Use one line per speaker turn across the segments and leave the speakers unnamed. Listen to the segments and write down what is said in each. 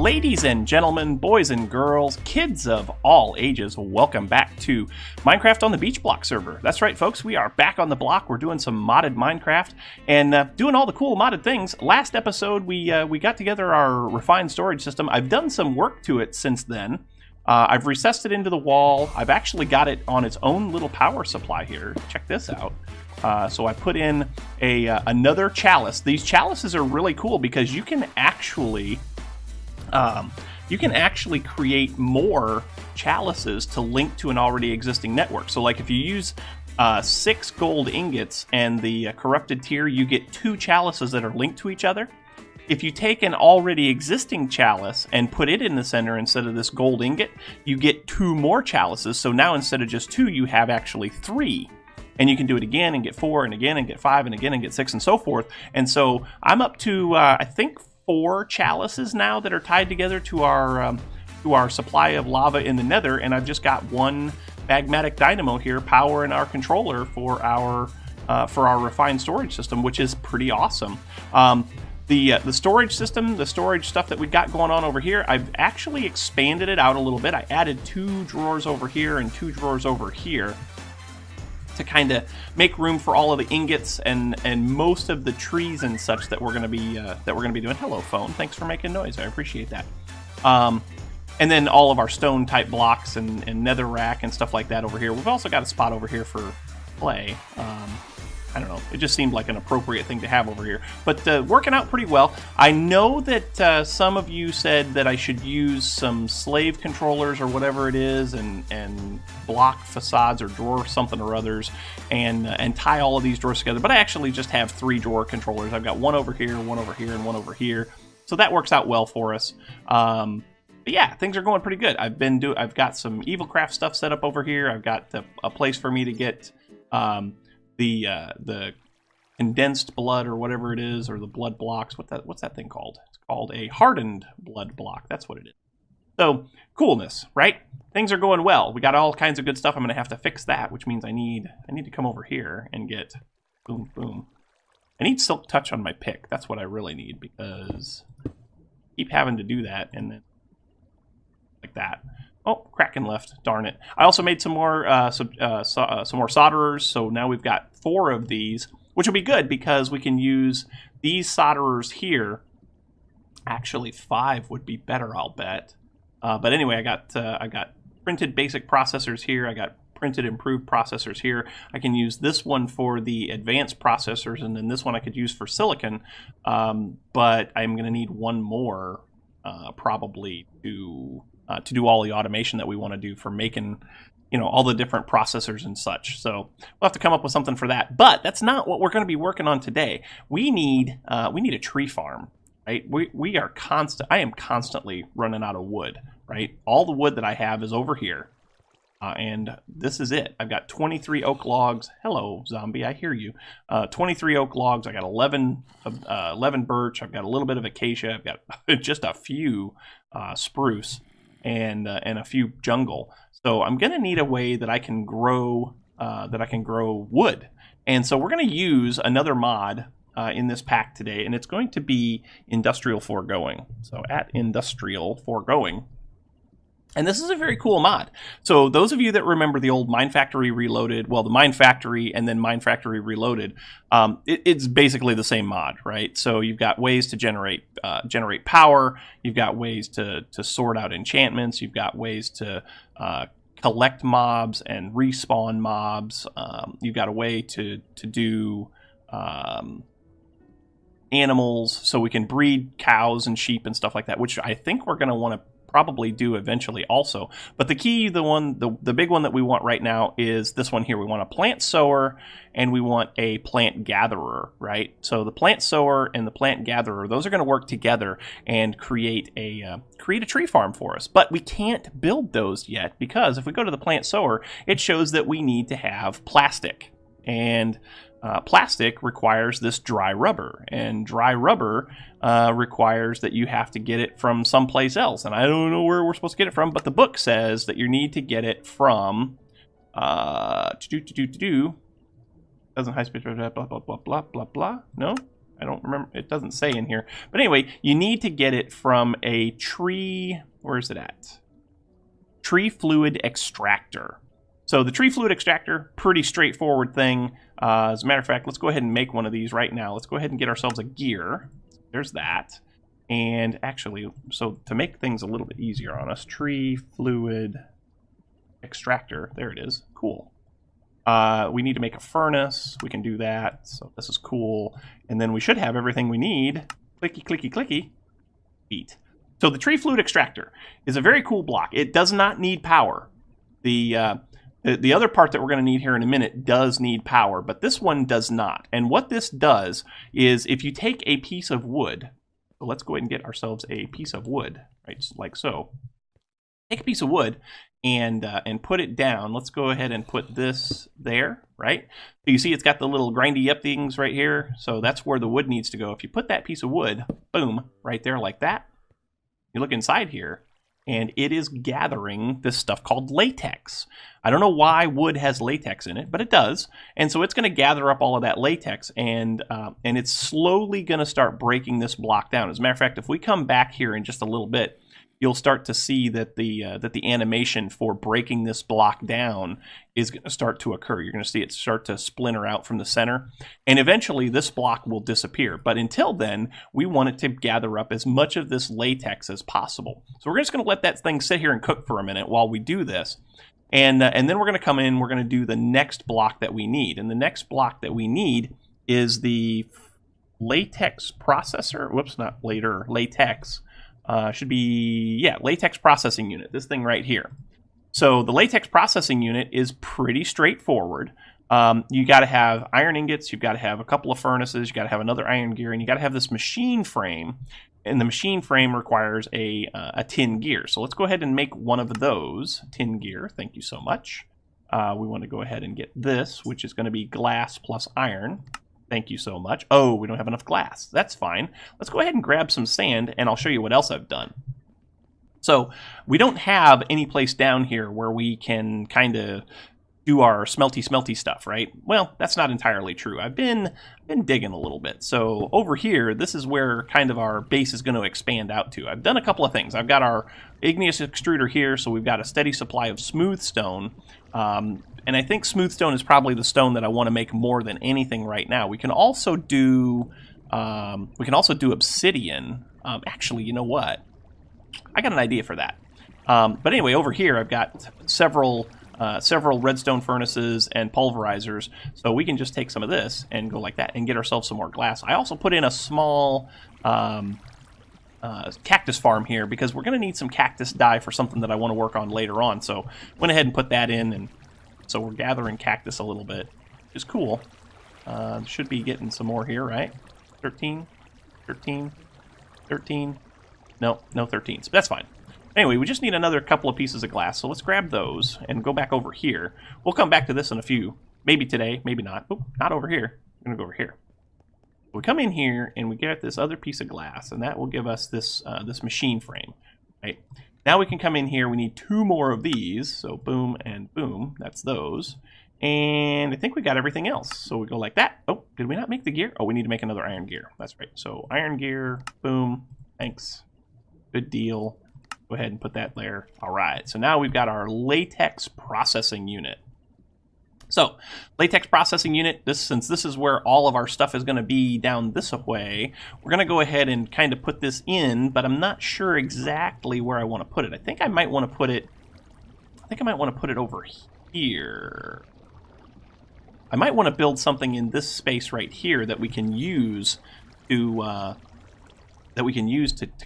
Ladies and gentlemen, boys and girls, kids of all ages, welcome back to Minecraft on the BeachBlock server. That's right, folks, we are back on the block. We're doing some modded Minecraft and doing all the cool modded things. Last episode, we got together our refined storage system. I've done some work to it since then. I've recessed it into the wall. I've actually got it on its own little power supply here. Check this out. So I put in another chalice. These chalices are really cool because you can actually create more chalices to link to an already existing network. So like if you use 6 gold ingots and the corrupted tier, you get 2 chalices that are linked to each other. If you take an already existing chalice and put it in the center instead of this gold ingot, you get 2 more chalices. So now instead of just 2, you have actually 3. And you can do it again and get 4 and again and get 5 and again and get 6 and so forth. And so I'm up to, I think, 4 chalices now that are tied together to our supply of lava in the nether. And I've just got 1 magmatic dynamo here powering our controller for our refined storage system, which is pretty awesome. The storage system, the storage stuff that we've got going on over here, I've actually expanded it out a little bit. I added 2 drawers over here and 2 drawers over here to kind of make room for all of the ingots and most of the trees and such that we're going to be doing. Hello, phone. Thanks for making noise. I appreciate that. And then all of our stone type blocks and nether rack and stuff like that over here. We've also got a spot over here for clay. I don't know. It just seemed like an appropriate thing to have over here. But working out pretty well. I know that some of you said that I should use some slave controllers or whatever it is and block facades or drawer something or others and tie all of these drawers together. But I actually just have 3 drawer controllers. I've got 1 over here, 1 over here, and 1 over here. So that works out well for us. But yeah, things are going pretty good. I've got some EvilCraft stuff set up over here. I've got a place for me to get the condensed blood or whatever it is, or the blood blocks. What's that thing called? It's called a hardened blood block. That's what it is. So coolness, right? Things are going well. We got all kinds of good stuff. I'm going to have to fix that, which means I need to come over here and get boom, boom. I need silk touch on my pick. That's what I really need because I keep having to do that and then like that. Oh, Kraken left. Darn it. I also made some more solderers, so now we've got 4 of these, which will be good because we can use these solderers here. Actually, 5 would be better, I'll bet. But anyway, I got printed basic processors here. I got printed improved processors here. I can use this one for the advanced processors, and then this one I could use for silicon. But I'm going to need 1 more probably to do all the automation that we want to do for making, all the different processors and such. So we'll have to come up with something for that. But that's not what we're going to be working on today. We need a tree farm, right? I am constantly running out of wood, right? All the wood that I have is over here. And this is it. I've got 23 oak logs. Hello, zombie, I hear you. 23 oak logs. I got 11 birch. I've got a little bit of acacia. I've got just a few spruce. And a few jungle. So I'm going to need a way that I can grow wood. And so we're going to use another mod in this pack today, and it's going to be Industrial Foregoing. So at Industrial Foregoing. And this is a very cool mod. So those of you that remember the old Mine Factory Reloaded, well, the Mine Factory and then Mine Factory Reloaded, it's basically the same mod, right? So you've got ways to generate power. You've got ways to sort out enchantments. You've got ways to collect mobs and respawn mobs. You've got a way to do animals, so we can breed cows and sheep and stuff like that, which I think we're going to want to probably do eventually also. But the key, the big one that we want right now is this one here. We want a plant sower and we want a plant gatherer, right? So the plant sower and the plant gatherer, those are going to work together and create a tree farm for us. But we can't build those yet because if we go to the plant sower, it shows that we need to have plastic. And plastic requires this dry rubber, and dry rubber requires that you have to get it from someplace else, and I don't know where we're supposed to get it from, but the book says that you need to get it from doesn't high speed blah blah blah blah blah blah. No, I don't remember. It doesn't say in here. But anyway, you need to get it from a tree. Where is it at? Tree fluid extractor. So the tree fluid extractor, pretty straightforward thing. As a matter of fact, let's go ahead and make one of these right now. Let's go ahead and get ourselves a gear. There's that. And actually, so to make things a little bit easier on us, tree fluid extractor. There it is. Cool. We need to make a furnace. We can do that. So this is cool. And then we should have everything we need. Clicky, clicky, clicky. Beat. So the tree fluid extractor is a very cool block. It does not need power. The other part that we're going to need here in a minute does need power, but this one does not. And what this does is if you take a piece of wood, so let's go ahead and get ourselves a piece of wood, right, like so. Take a piece of wood and put it down. Let's go ahead and put this there, right? So you see it's got the little grindy up things right here. So that's where the wood needs to go. If you put that piece of wood, boom, right there like that, you look inside here, and it is gathering this stuff called latex. I don't know why wood has latex in it, but it does. And so it's going to gather up all of that latex, and it's slowly going to start breaking this block down. As a matter of fact, if we come back here in just a little bit, you'll start to see that the animation for breaking this block down is going to start to occur. You're going to see it start to splinter out from the center, and eventually this block will disappear. But until then, we want it to gather up as much of this latex as possible. So we're just going to let that thing sit here and cook for a minute while we do this. And then we're going to come in, we're going to do the next block that we need. And the next block that we need is the latex processor. Whoops, not later, latex. Should be, yeah, latex processing unit, this thing right here. So the latex processing unit is pretty straightforward. You got to have iron ingots, you've got to have a couple of furnaces, you got to have another iron gear, and you got to have this machine frame. And the machine frame requires a tin gear. So let's go ahead and make one of those. Tin gear, thank you so much. We want to go ahead and get this, which is going to be glass plus iron. Thank you so much. Oh, we don't have enough glass. That's fine. Let's go ahead and grab some sand, and I'll show you what else I've done. So we don't have any place down here where we can kind of do our smelty stuff, right? Well, that's not entirely true. I've been digging a little bit. So over here, this is where kind of our base is going to expand out to. I've done a couple of things. I've got our igneous extruder here, so we've got a steady supply of smooth stone. And I think smooth stone is probably the stone that I want to make more than anything right now. We can also do obsidian. Actually, you know what? I got an idea for that. But anyway, over here I've got several redstone furnaces and pulverizers, so we can just take some of this and go like that and get ourselves some more glass. I also put in a small cactus farm here because we're going to need some cactus dye for something that I want to work on later on. So went ahead and put that in, and so we're gathering cactus a little bit, which is cool. Should be getting some more here, right? 13, 13, 13. No 13s, but that's fine. Anyway, we just need another couple of pieces of glass, so let's grab those and go back over here. We'll come back to this in a few. Maybe today, maybe not. Oh, not over here. I'm going to go over here. We come in here and we get this other piece of glass, and that will give us this this machine frame. Right? Now we can come in here. We need 2 more of these, so boom and boom. That's those. And I think we got everything else. So we go like that. Oh, did we not make the gear? Oh, we need to make another iron gear. That's right. So iron gear, boom, thanks. Good deal. Go ahead and put that there. All right, so now we've got our latex processing unit. So, latex processing unit, since this is where all of our stuff is going to be down this way, we're going to go ahead and kind of put this in, but I'm not sure exactly where I want to put it. I think I might want to put it over here. I might want to build something in this space right here that we can use to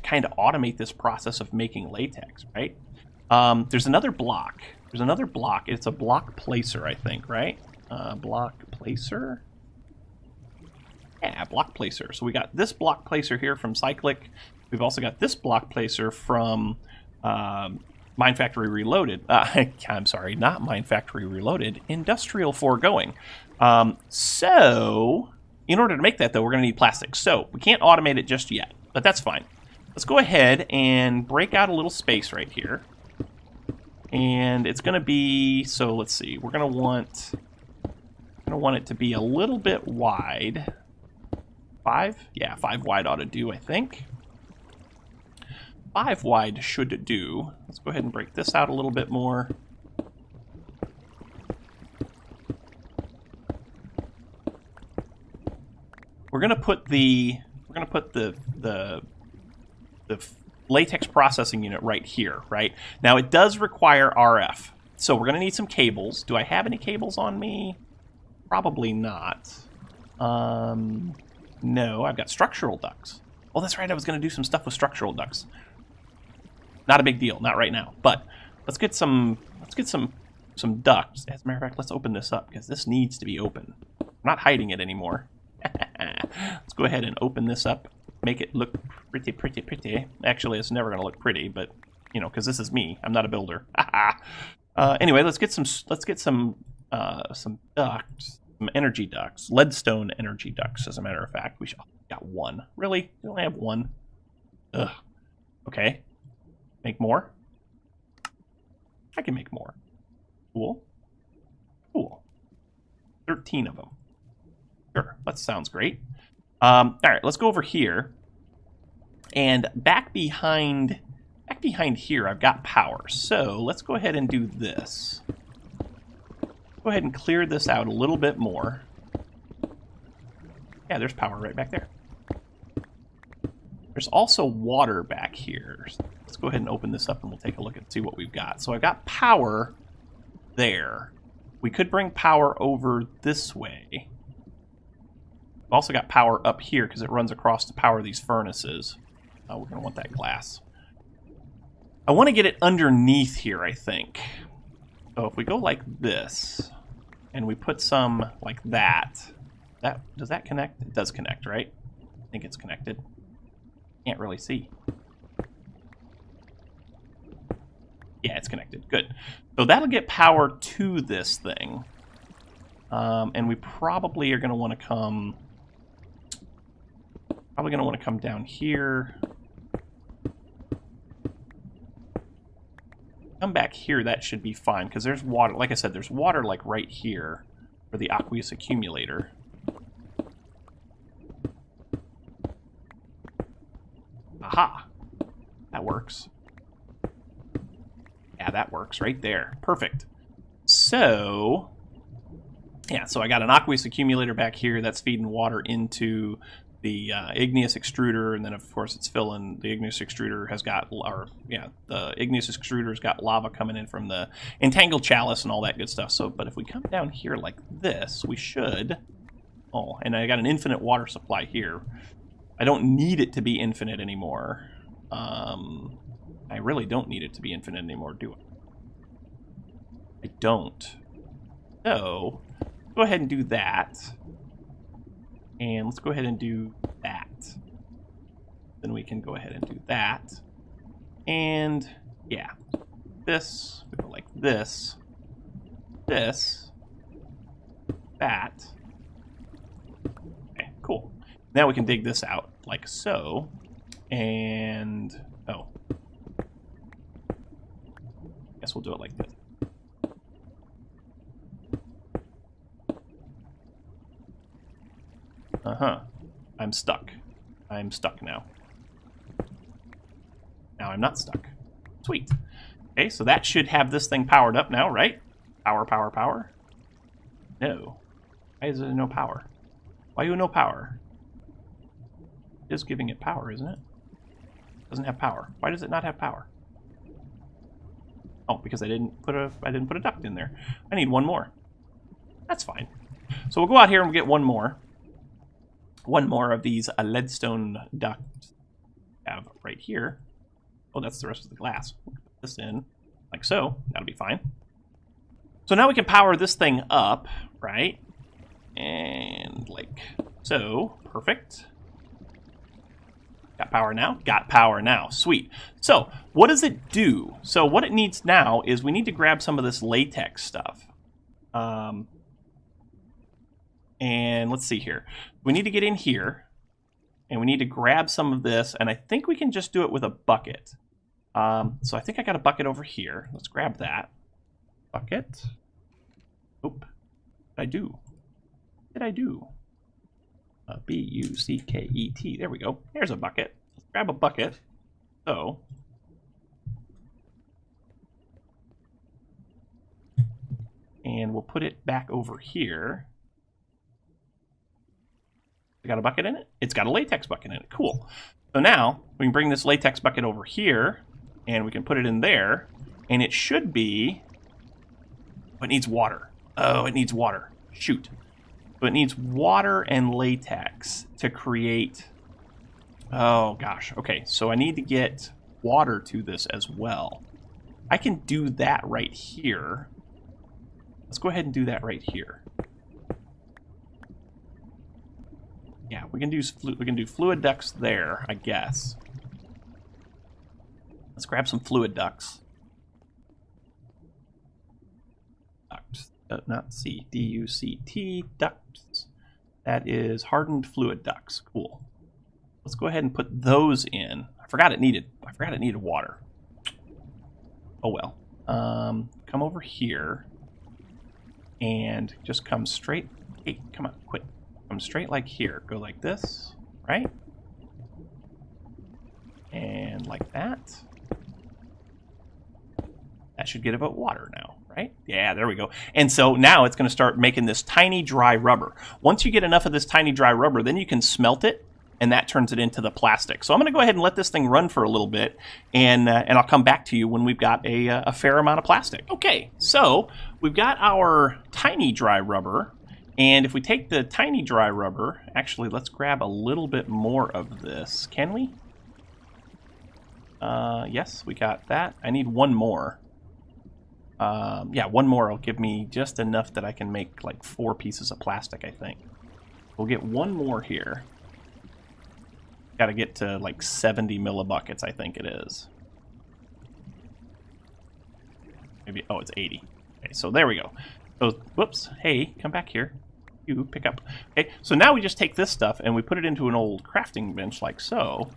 kind of automate this process of making latex, right? There's another block. It's a block placer, I think, right? Block placer? Yeah, block placer. So we got this block placer here from Cyclic. We've also got this block placer from Mine Factory Reloaded. I'm sorry, not Mine Factory Reloaded. Industrial Foregoing. So, in order to make that, though, we're going to need plastic. So, we can't automate it just yet, but that's fine. Let's go ahead and break out a little space right here. And it's going to be, so let's see, we're going to want it to be a little bit wide. 5? Yeah, 5 wide ought to do, I think. 5 wide should do. Let's go ahead and break this out a little bit more. We're gonna put the latex processing unit right here, right? Now it does require RF, so we're gonna need some cables. Do I have any cables on me? Probably not. No, I've got structural ducts. Oh, that's right. I was gonna do some stuff with structural ducts. Not a big deal, not right now. But let's get some ducts. As a matter of fact, let's open this up because this needs to be open. I'm not hiding it anymore. Let's go ahead and open this up. Make it look pretty, pretty, pretty. Actually, it's never going to look pretty, but you know, because this is me. I'm not a builder. Anyway, let's get some ducts, some energy ducts, leadstone energy ducts. As a matter of fact, we got one. Really? We only have one. Ugh. Okay. Make more. I can make more. Cool. Cool. 13 of them. Sure, that sounds great. All right, let's go over here. And back behind here, I've got power. So let's go ahead and do this. Go ahead and clear this out a little bit more. Yeah, there's power right back there. There's also water back here. So let's go ahead and open this up and we'll take a look and see what we've got. So I've got power there. We could bring power over this way. We've also got power up here because it runs across to power these furnaces. We're going to want that glass. I want to get it underneath here, I think. So if we go like this, and we put some like that, does that connect? It does connect, right? I think it's connected. Can't really see. Yeah, it's connected. Good. So that'll get power to this thing. And we probably are going to want to come... Probably going to want to come down here. Come back here, that should be fine, because there's water. Like I said, there's water like right here for the aqueous accumulator. Aha! That works. Yeah, that works right there. Perfect. So, yeah, so I got an aqueous accumulator back here that's feeding water into the igneous extruder, and then of course it's filling. The igneous extruder has got, the igneous extruder's got lava coming in from the entangled chalice and all that good stuff. So, but if we come down here like this, we should. Oh, and I got an infinite water supply here. I don't need it to be infinite anymore. I really don't need it to be infinite anymore, do I? I don't. So, go ahead and do that. And let's go ahead and do that. Then we can go ahead and do that. And, yeah. This, we go like this. This. That. Okay, cool. Now we can dig this out, like so. And, oh. Guess we'll do it like this. Uh-huh. I'm stuck. I'm stuck now. Now I'm not stuck. Sweet. Okay, so that should have this thing powered up now, right? Power, power, power. No. Why is there no power? Why you no power? It is giving it power, isn't it? It doesn't have power. Why does it not have power? Oh, because I didn't put a duct in there. I need one more. That's fine. So we'll go out here and we'll get one more. One more of these leadstone ducts I have right here. Oh, that's the rest of the glass. We'll put this in like so. That'll be fine. So now we can power this thing up, right? And like so. Perfect. Got power now? Got power now. Sweet. So what does it do? So what it needs now is we need to grab some of this latex stuff. And let's see here. We need to get in here, and we need to grab some of this, and I think we can just do it with a bucket. So I think I got a bucket over here. Let's grab that. Bucket. Oop. What did I do? What did I do? B-U-C-K-E-T. There we go. There's a bucket. Let's grab a bucket. So, and we'll put it back over here. It got a bucket in it? It's got a latex bucket in it. Cool. So now we can bring this latex bucket over here and we can put it in there, and it should be... Oh, it needs water. Oh, it needs water. Shoot. So it needs water and latex to create... Oh, gosh. Okay, so I need to get water to this as well. I can do that right here. Let's go ahead and do that right here. Yeah, we can do fluid ducts there, I guess. Let's grab some fluid ducts. Ducts, not C, D-U-C-T, ducts. That is hardened fluid ducts. Cool. Let's go ahead and put those in. I forgot it needed water. Oh well. Come over here and just come straight. Hey, come on, quit. Come straight like here. Go like this, right? And like that. That should get about water now, right? Yeah, there we go. And so now it's going to start making this tiny dry rubber. Once you get enough of this tiny dry rubber, then you can smelt it, and that turns it into the plastic. So I'm going to go ahead and let this thing run for a little bit, and I'll come back to you when we've got a fair amount of plastic. Okay, so we've got our tiny dry rubber. And if we take the tiny dry rubber, actually, let's grab a little bit more of this. Can we? Yes, we got that. I need one more. Yeah, one more will give me just enough that I can make like 4 pieces of plastic, I think. We'll get one more here. Got to get to like 70 millibuckets, I think it is. Maybe, oh, it's 80. Okay, so there we go. So, whoops, hey, come back here. You pick up. Okay, so now we just take this stuff and we put it into an old crafting bench like so.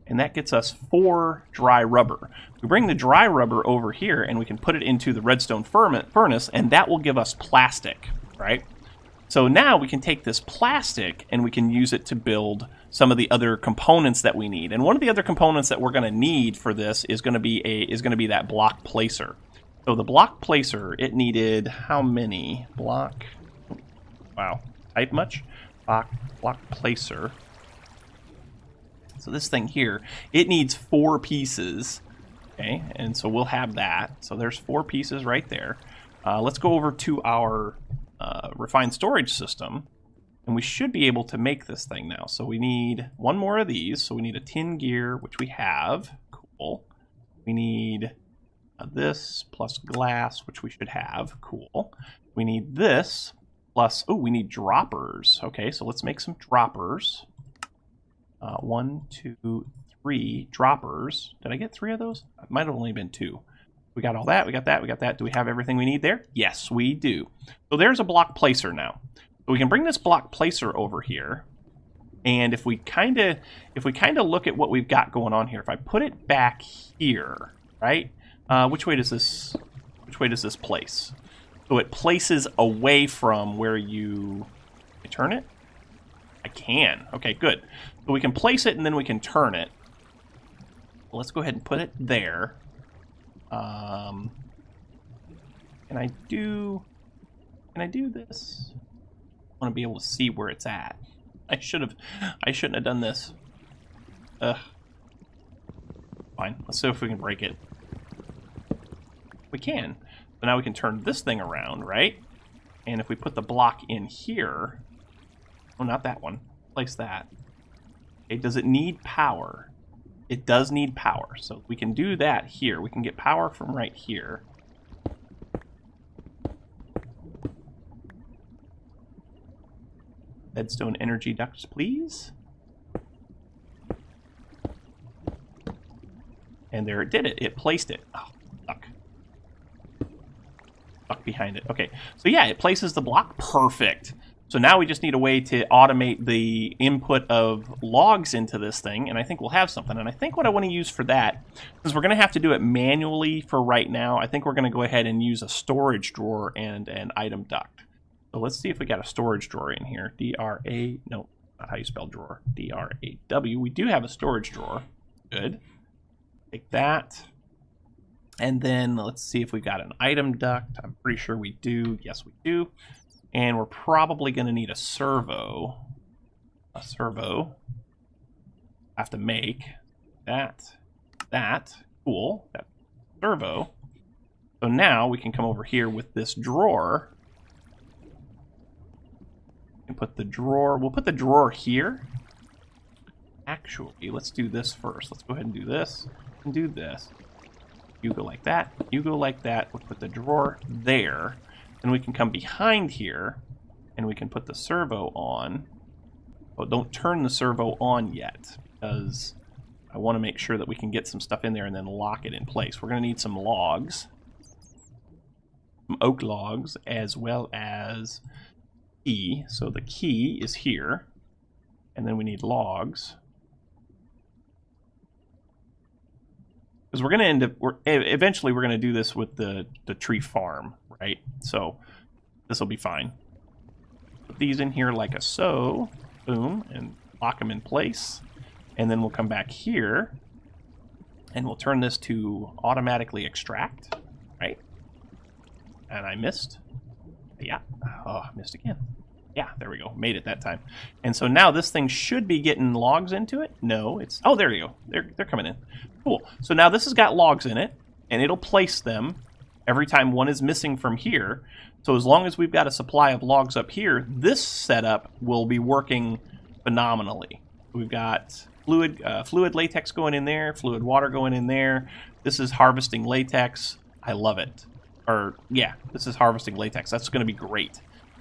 And that gets us 4 dry rubber. We bring the dry rubber over here and we can put it into the redstone furnace, and that will give us plastic, right? So now we can take this plastic and we can use it to build some of the other components that we need. And one of the other components that we're going to need for this is going to be that block placer. So the block placer, it needed how many? Block, wow, type much? Block placer. So this thing here, it needs 4 pieces, okay? And so we'll have that. So there's 4 pieces right there. Let's go over to our refined storage system, and we should be able to make this thing now. So we need 1 more of these. So we need a tin gear, which we have. Cool. We need this plus glass, which we should have. Cool. We need this plus, oh, we need droppers. Okay, so let's make some droppers. 1, 2, 3 droppers. Did I get 3 of those? It might have only been 2. We got all that, we got that, we got that. Do we have everything we need there? Yes, we do. So there's a block placer now. So we can bring this block placer over here. And if we kind of look at what we've got going on here, if I put it back here, right? Which way does this place? So it places away from where you turn it? I can. Okay, good. So we can place it and then we can turn it. Let's go ahead and put it there. Can I do this? I want to be able to see where it's at. I shouldn't have done this. Ugh. Fine. Let's see if we can break it. We can. So now we can turn this thing around, right? And if we put the block in here, oh, not that one. Place that. Okay, does it need power? It does need power, so we can do that here. We can get power from right here. Redstone energy ducts, please. And there it did it. It placed it. Oh, fuck. Fuck behind it. Okay, so yeah, it places the block. Perfect. So now we just need a way to automate the input of logs into this thing, and I think we'll have something. And I think what I want to use for that, because we're going to have to do it manually for right now, I think we're going to go ahead and use a storage drawer and an item duct. So let's see if we got a storage drawer in here. D-R-A, no, not how you spell drawer. D-R-A-W. We do have a storage drawer. Good. Take that. And then let's see if we got an item duct. I'm pretty sure we do. Yes, we do. And we're probably going to need a servo. A servo. Have to make that. Cool. That servo. So now we can come over here with this drawer. And put the drawer. We'll put the drawer here. Actually, let's do this first. Let's go ahead and do this. And do this. You go like that. You go like that. We'll put the drawer there. And we can come behind here. And we can put the servo on. Oh, don't turn the servo on yet. Because I want to make sure that we can get some stuff in there and then lock it in place. We're going to need some logs. Some oak logs as well as key. So the key is here. And then we need logs. Because we're going to end up, eventually we're going to do this with the tree farm, right? So this will be fine. Put these in here like a so, boom, and lock them in place. And then we'll come back here, and we'll turn this to automatically extract, right? And I missed. Yeah. Oh, I missed again. Yeah, there we go. Made it that time. And so now this thing should be getting logs into it. No, it's... Oh, there you go. They're coming in. Cool. So now this has got logs in it, and it'll place them every time one is missing from here. So as long as we've got a supply of logs up here, this setup will be working phenomenally. We've got fluid latex going in there, fluid water going in there. This is harvesting latex. I love it. Or, yeah, this is harvesting latex. That's going to be great.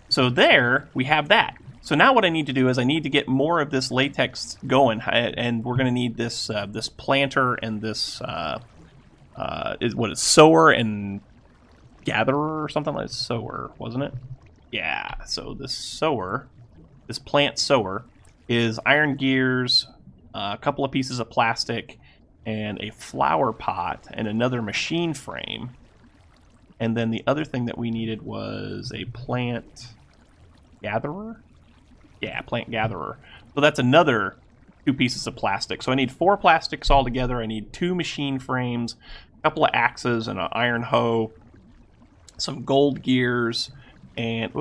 So there, we have that. So now what I need to do is I need to get more of this latex going, and we're going to need this this planter and this sower and gatherer or something like sower, wasn't it? Yeah. So this sower, this plant sower, is iron gears, a couple of pieces of plastic, and a flower pot and another machine frame. And then the other thing that we needed was a plant gatherer? Yeah, plant gatherer. So that's another 2 pieces of plastic. So I need 4 plastics altogether. I need 2 machine frames, a couple of axes, and an iron hoe, some gold gears, and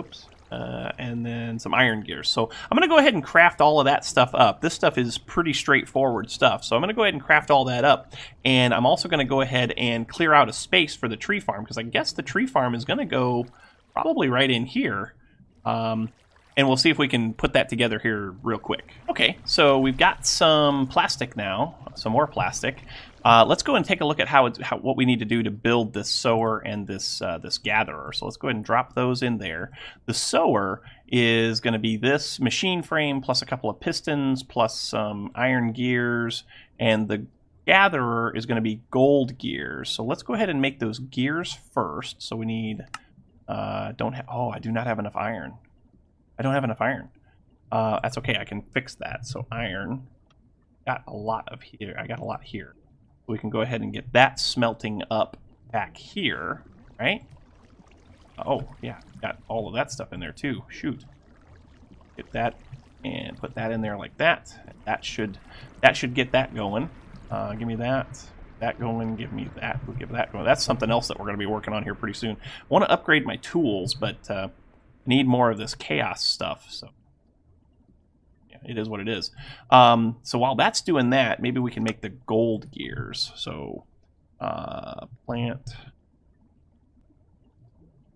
and then some iron gears. So I'm going to go ahead and craft all of that stuff up. This stuff is pretty straightforward stuff. So I'm going to go ahead and craft all that up. And I'm also going to go ahead and clear out a space for the tree farm, because I guess the tree farm is going to go probably right in here. And we'll see if we can put that together here real quick. Okay, so we've got some plastic now, some more plastic. Let's go and take a look at what we need to do to build this sower and this gatherer. So let's go ahead and drop those in there. The sower is going to be this machine frame plus a couple of pistons plus some iron gears, and the gatherer is going to be gold gears. So let's go ahead and make those gears first. So we need I do not have enough iron. I don't have enough iron. That's okay. I can fix that. So iron, got a lot of here. I got a lot here. We can go ahead and get that smelting up back here, right? Oh yeah, got all of that stuff in there too. Shoot. Get that and put that in there like that. That should get that going. Give me that. That going. Give me that. We'll give that going. That's something else that we're going to be working on here pretty soon. I want to upgrade my tools, but need more of this chaos stuff. So yeah, it is what it is. So while that's doing that, maybe we can make the gold gears. So plant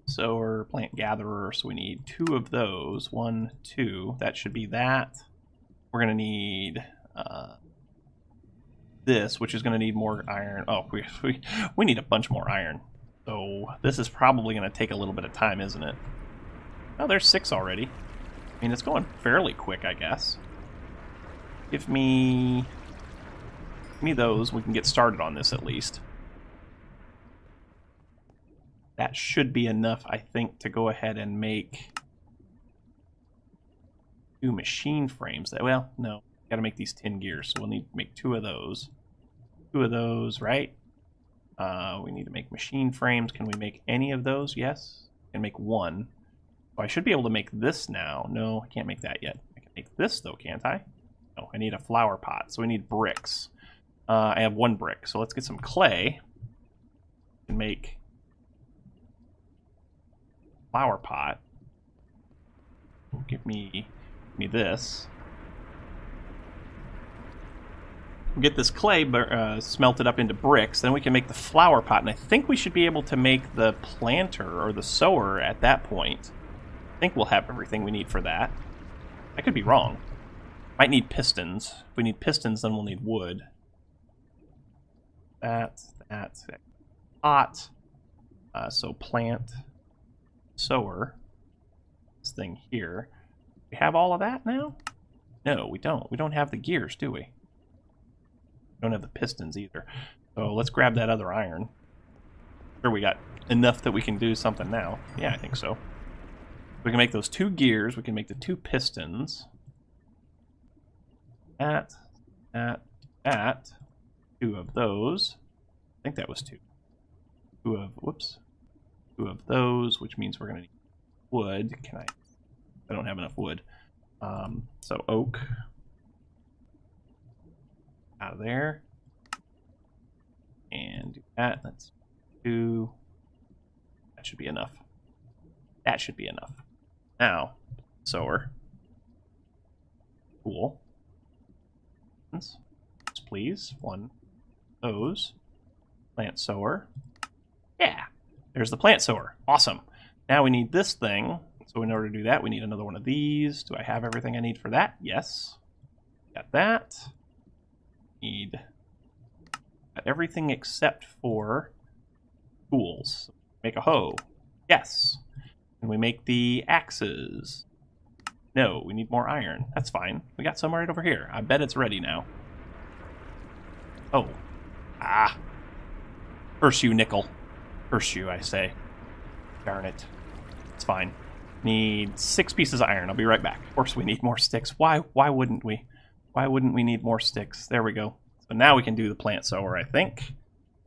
sower, plant gatherer. So we need 2 of those. 1, 2. That should be that. We're going to need this, which is going to need more iron. Oh, we need a bunch more iron. So this is probably going to take a little bit of time, isn't it? Oh, there's 6 already. I mean, it's going fairly quick, I guess. Give me those. We can get started on this at least. That should be enough, I think, to go ahead and make 2 machine frames. Well, no. Got to make these 10 gears, so we'll need to make 2 of those. 2 of those, right? We need to make machine frames. Can we make any of those? Yes. We can make 1. I should be able to make this now. No, I can't make that yet. I can make this, though, can't I? No, I need a flower pot, so we need bricks. I have 1 brick, so let's get some clay and make flower pot. Give me this. We'll get this clay smelted up into bricks, then we can make the flower pot, and I think we should be able to make the planter or the sower at that point. I think we'll have everything we need for that. I could be wrong. Might need pistons. If we need pistons, then we'll need wood. That. Pot. So plant, sower, this thing here. We have all of that now? No, we don't. We don't have the gears, do we? We don't have the pistons either. So let's grab that other iron. Sure, we got enough that we can do something now. Yeah, I think so. We can make those 2 gears. We can make the 2 pistons. That. 2 of those. I think that was 2. 2 of those, which means we're going to need wood. I don't have enough wood. So oak. Out of there. And do that. That's 2. That should be enough. That should be enough. Now, sower. Cool. Please. 1 of those. Plant sower. Yeah. There's the plant sower. Awesome. Now we need this thing. So in order to do that, we need another one of these. Do I have everything I need for that? Yes. Got that. Got everything except for tools. Make a hoe. Yes. Can we make the axes? No, we need more iron. That's fine. We got some right over here. I bet it's ready now. Oh. Ah. Curse you, nickel. Curse you, I say. Darn it. It's fine. Need 6 pieces of iron. I'll be right back. Of course we need more sticks. Why wouldn't we? Why wouldn't we need more sticks? There we go. So now we can do the plant sower, I think.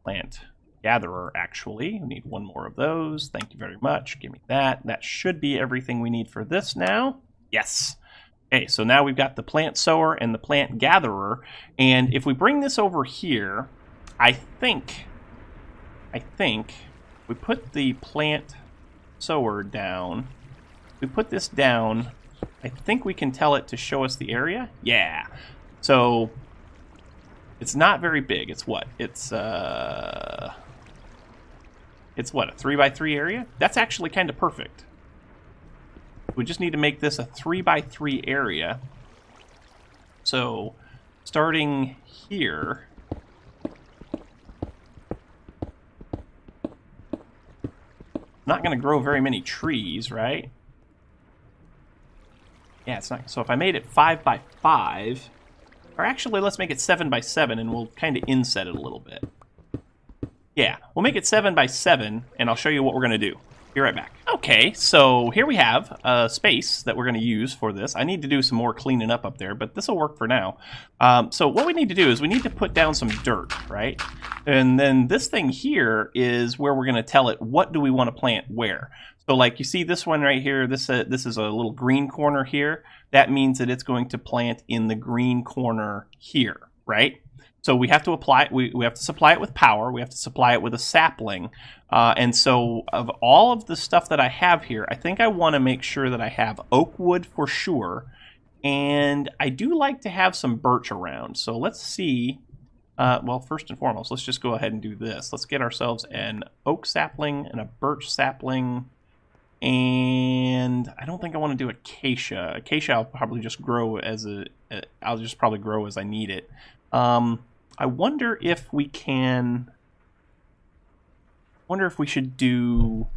Plant gatherer, actually. We need 1 more of those. Thank you very much. Give me that. That should be everything we need for this now. Yes. Okay, so now we've got the plant sower and the plant gatherer. And if we bring this over here, I think we put the plant sower down. We put this down. I think we can tell it to show us the area. Yeah. So it's not very big. It's what? It's what, a 3x3 area? That's actually kind of perfect. We just need to make this a 3x3 area. So starting here, not going to grow very many trees, right? Yeah, it's not. So if I made it 5x5, or actually let's make it 7x7 and we'll kind of inset it a little bit. Yeah, we'll make it 7x7 and I'll show you what we're going to do. Be right back. Okay, so here we have a space that we're going to use for this. I need to do some more cleaning up there, but this will work for now. So what we need to do is we need to put down some dirt, right? And then this thing here is where we're going to tell it what do we want to plant where. So like you see this one right here, this is a little green corner here. That means that it's going to plant in the green corner here, right? So we have to apply it, we have to supply it with power, we have to supply it with a sapling. And so of all of the stuff that I have here, I think I want to make sure that I have oak wood for sure. And I do like to have some birch around. So let's see. Well, first and foremost, let's just go ahead and do this. Let's get ourselves an oak sapling and a birch sapling. And I don't think I want to do acacia. Acacia I'll probably just grow as I'll just probably grow as I need it. I wonder if we can. Wonder if we should do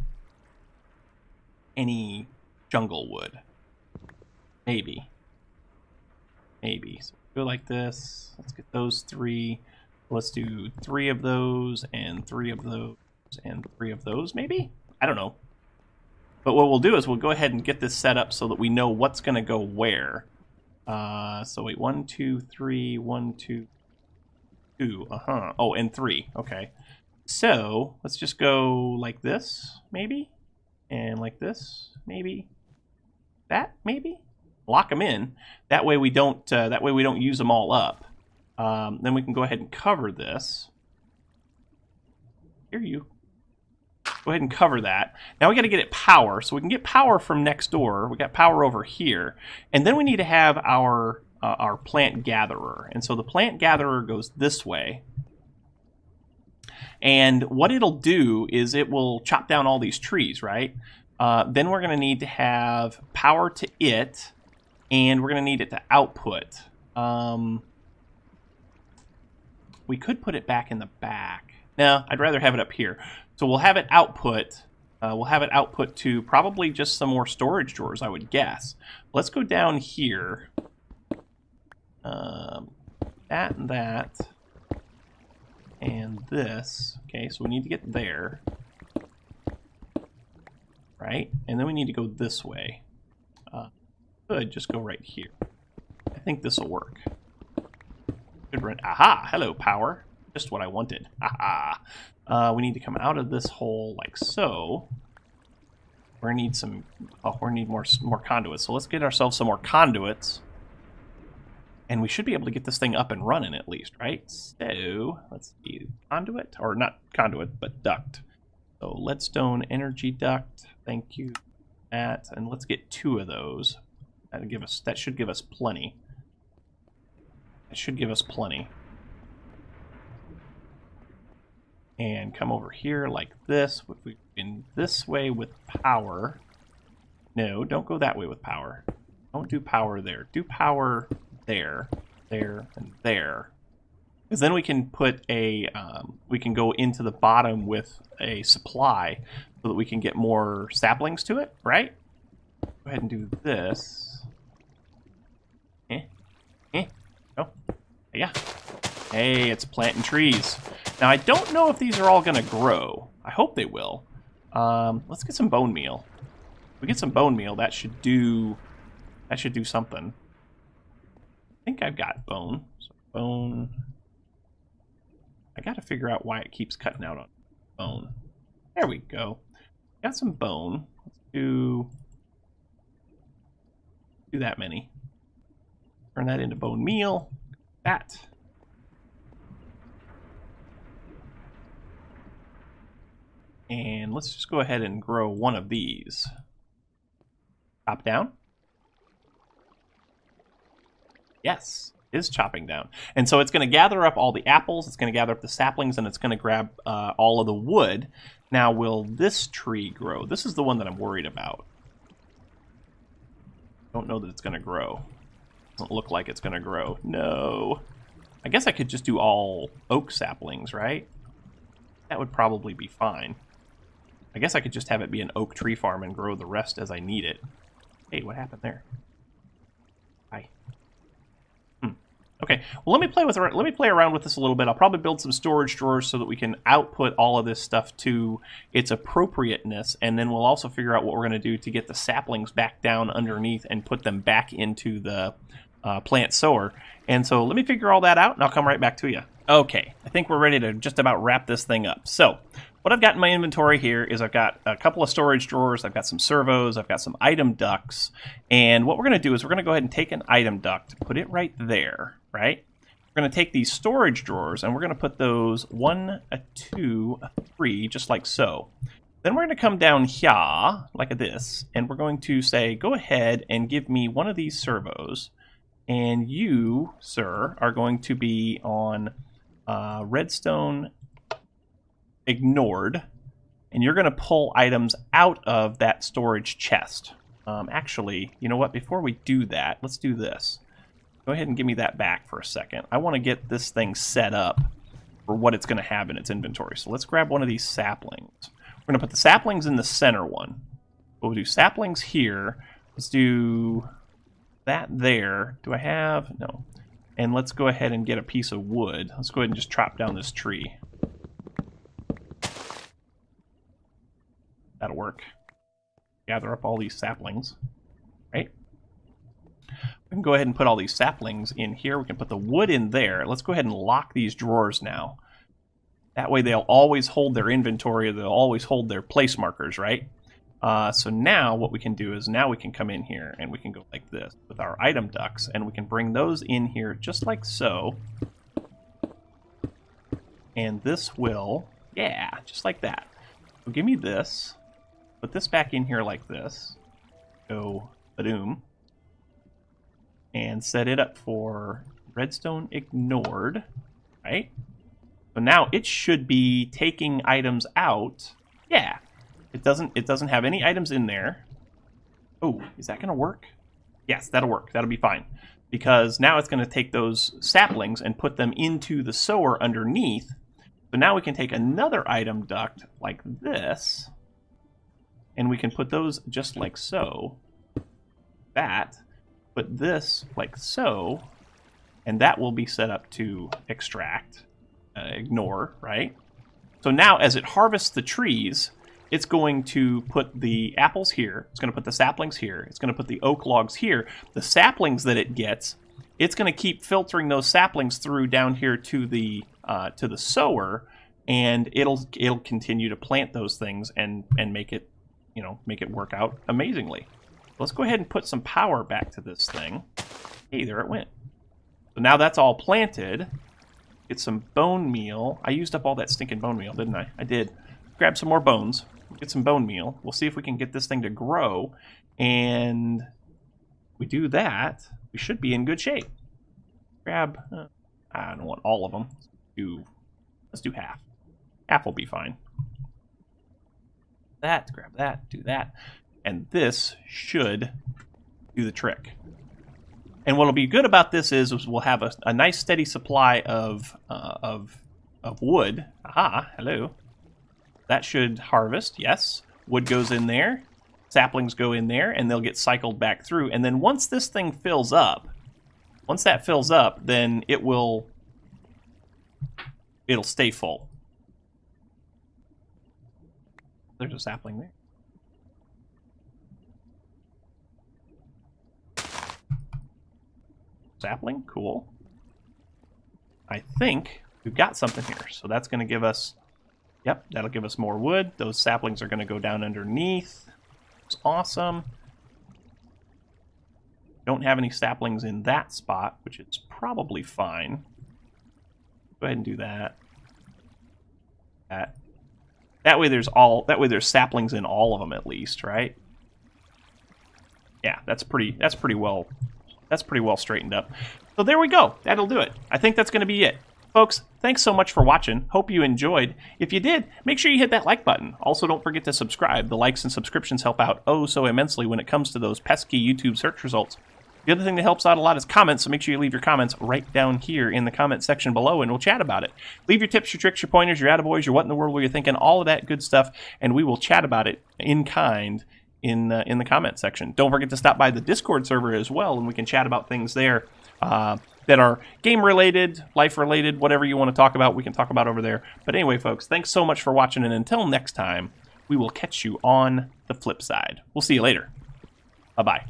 any jungle wood. Maybe. So go like this. Let's get those 3. Let's do 3 of those and 3 of those and 3 of those. Maybe. I don't know. But what we'll do is we'll go ahead and get this set up so that we know what's going to go where. So wait, 1, 2, 3, 1, 2. 2, oh, and 3, okay. So, let's just go like this, maybe? And like this, maybe? that, maybe? Lock them in. That way we don't use them all up. Then we can go ahead and cover this. Here you. Go ahead and cover that. Now we got to get it power, so we can get power from next door. We got power over here, and then we need to have our plant gatherer. And so the plant gatherer goes this way. And what it'll do is it will chop down all these trees, right? Then we're going to need to have power to it, and we're going to need it to output. We could put it back in the back. No, I'd rather have it up here. So we'll have it output. We'll have it output to probably just some more storage drawers, I would guess. Let's go down here. That and that. And this. Okay, so we need to get there. Right? And then we need to go this way. Could just go right here. I think this will work. Good run. Aha! Hello, power. Just what I wanted. Aha! We need to come out of this hole like so. We're gonna need some. Oh, we need more conduits. So let's get ourselves some more conduits, and we should be able to get this thing up and running at least, right? So let's see, conduit, or not conduit, but duct. So leadstone energy duct. Thank you. That, and let's get 2 of those. That should give us plenty. That should give us plenty. And come over here like this. If we in this way with power. No, don't go that way with power. Don't do power there. Do power there, there, and there. Because then we can put a, we can go into the bottom with a supply so that we can get more saplings to it, right? Go ahead and do this. Oh, yeah. Hey, it's planting trees. Now, I don't know if these are all going to grow. I hope they will. Let's get some bone meal. If we get some bone meal, that should do something. I think I've got bone. So bone. I got to figure out why it keeps cutting out on bone. There we go. Got some bone. Let's do that many. Turn that into bone meal. That. And let's just go ahead and grow one of these. Chop down. Yes, it is chopping down. And so it's going to gather up all the apples, it's going to gather up the saplings, and it's going to grab all of the wood. Now, will this tree grow? This is the one that I'm worried about. Don't know that it's going to grow. Doesn't look like it's going to grow. No. I guess I could just do all oak saplings, right? That would probably be fine. I guess I could just have it be an oak tree farm and grow the rest as I need it. Hey, what happened there? Hi. Okay. Well, let me play around with this a little bit. I'll probably build some storage drawers so that we can output all of this stuff to its appropriateness, and then we'll also figure out what we're going to do to get the saplings back down underneath and put them back into the plant sower. And so let me figure all that out, and I'll come right back to you. Okay, I think we're ready to just about wrap this thing up. So what I've got in my inventory here is I've got a couple of storage drawers, I've got some servos, I've got some item ducts, and what we're going to do is we're going to go ahead and take an item duct, put it right there, right? We're going to take these storage drawers, and we're going to put those 1, a 2, a 3, just like so. Then we're going to come down here, like this, and we're going to say, go ahead and give me one of these servos, and you, sir, are going to be on redstone ignored, and you're going to pull items out of that storage chest. Actually, you know what? Before we do that, let's do this. Go ahead and give me that back for a second. I want to get this thing set up for what it's going to have in its inventory. So let's grab one of these saplings. We're going to put the saplings in the center one. We'll do saplings here. Let's do that there. Do I have? No. And let's go ahead and get a piece of wood. Let's go ahead and just chop down this tree. That'll work. Gather up all these saplings, right? We can go ahead and put all these saplings in here. We can put the wood in there. Let's go ahead and lock these drawers now. That way they'll always hold their inventory. They'll always hold their place markers, right? So now what we can do is now we can come in here and we can go like this with our item ducts, and we can bring those in here just like so. And this will, yeah, just like that. So give me this. Put this back in here like this. Go ba-doom. And set it up for redstone ignored, right? So now it should be taking items out. Yeah. It doesn't have any items in there. Oh, is that going to work? Yes, that'll work. That'll be fine. Because now it's going to take those saplings and put them into the sower underneath. So now we can take another item duct like this, and we can put those just like so. That. Put this like so, and that will be set up to extract, ignore, right? So now as it harvests the trees, it's going to put the apples here, it's going to put the saplings here, it's going to put the oak logs here. The saplings that it gets, it's going to keep filtering those saplings through down here to the sower, and it'll continue to plant those things and make it, you know, make it work out amazingly. Let's go ahead and put some power back to this thing. Hey, there it went. So now that's all planted. Get some bone meal. I used up all that stinking bone meal, didn't I? I did. Grab some more bones. Get some bone meal. We'll see if we can get this thing to grow. And we do that, we should be in good shape. Grab, I don't want all of them. Let's do half. Half will be fine. That, grab that, do that. And this should do the trick. And what'll be good about this is we'll have a nice steady supply of wood. Aha, hello. That should harvest, yes. Wood goes in there, saplings go in there, and they'll get cycled back through. And then once this thing fills up, then it'll stay full. There's a sapling there. Sapling, cool. I think we've got something here, so that's going to give us, yep, that'll give us more wood. Those saplings are going to go down underneath. It's awesome. Don't have any saplings in that spot, which is probably fine. Go ahead and do that. That way there's saplings in all of them at least, right? Yeah, that's pretty well straightened up. So there we go. That'll do it. I think that's going to be it. Folks, thanks so much for watching. Hope you enjoyed. If you did, make sure you hit that like button. Also, don't forget to subscribe. The likes and subscriptions help out oh so immensely when it comes to those pesky YouTube search results. The other thing that helps out a lot is comments, so make sure you leave your comments right down here in the comment section below, and we'll chat about it. Leave your tips, your tricks, your pointers, your attaboys, your what in the world were you thinking, all of that good stuff, and we will chat about it in kind in the comment section. Don't forget to stop by the Discord server as well, and we can chat about things there that are game-related, life-related, whatever you want to talk about, we can talk about over there. But anyway, folks, thanks so much for watching, and until next time, we will catch you on the flip side. We'll see you later. Bye-bye.